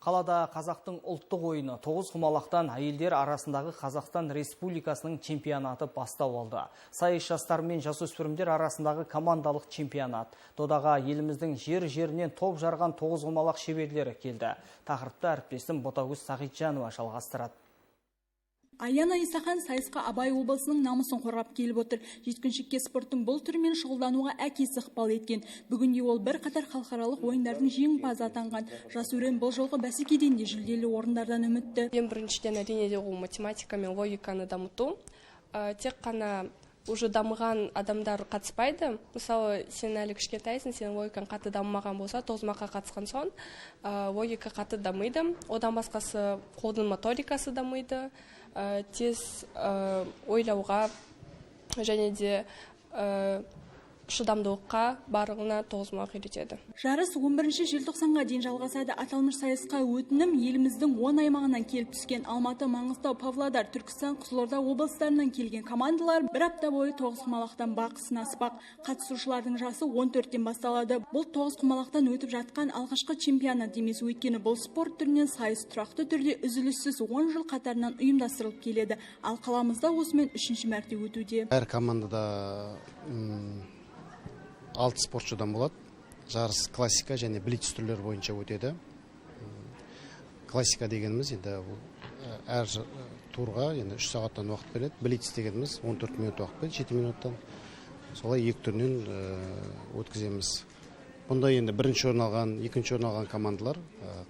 Қалада қазақтың ұлттық ойыны тоғызқұмалақтан әйелдер арасындағы Қазақстан Республикасының чемпионаты бастау алды. Сайыс жастар мен жасөспірімдер арасындағы командалық чемпионат. Додаға еліміздің жер-жерінен топ жарған тоғызқұмалақ шеберлері келді. Тақырыпты әріптесім Ботагөз Сағитжанова жалғастырады. Аяна Исахан сайысқа Абай облысының намысын қорғап келіп отыр. Жеткіншекке спорттың бұл түрімен шұғылдануға әкесі ықпал еткен. Бүгінде ол бір қатар халықаралық ойындардың жеңімпазы атанған. Жас өрен бұл жолғы бәсекеден де жүлделі орындардан үмітті. Ең біріншіден әрине ол математика мен логиканы дамыту. Тек қана уже дамыған адамдар қатыспайды. Мысалы, сен әлі кішкентайсың, сен логикаң қатты дамымаған болса, тоғызқұмалаққа қатысқан соң логика қатты дамиды. Одан басқасы қолдың моторикасы дамиды. Тез ойлауға және де шыдамдылыққа барлығына тоғызқұмалақ үйретеді. Жарыс 11 желтоқсанға дейін жалғасады. Аталмыш сайысқа өтінім еліміздің 10 аймағынан келіп түскен. Алматы, Маңғыстау, Павлодар, Түркістан, Қызылорда облыстарынан келген командалар бір апта бойы тоғызқұмалақтан бақ сынаспақ. Қатысушылардың жасы 14-тен басталады. Бұл тоғызқұмалақтан өтіп жатқан алғашқы чемпионат емес, өйткені бұл спорт түрінен сайыс тұрақты түрде үзіліссіз 10 жыл қатарынан ұйымдастырылып келеді. Ал қаламызда осымен 3-ші мәрте өтуде. Әр командада 6 спортшыдан болады. Жарыс классика және блиц түрлері бойынша өтеді. Классика дегеніміз енді әр турға 3 сағаттан уақыт береді. Блиц дегеніміз 14 минут уақыт береді, 7 минуттан. Солай екі түрінен өткіземіз. Бұнда енді бірінші орын алған, екінші орын алған командалар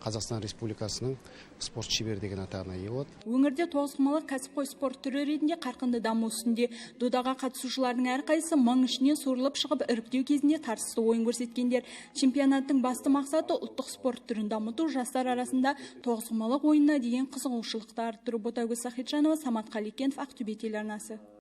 Қазақстан Республикасының спорт шебері деген атағына ие болады. Өңірде тоғызқұмалақ кәсіпқой спорт түрі ретінде қарқынды даму үстінде. Додаға қатысушылардың әрқайсысы мың ішінен суырылып шығып, іріктеу кезінде тартысты ойын көрсеткендер. Чемпионаттың басты мақсаты ұлттық спорт түрін дамыту, жастар арасында тоғызқұмалақ ойынына деген қызығушылықты арттыру. Ботагөз Сағитжанова, Самат Қаликенов, Ақтөбе телеарнасы.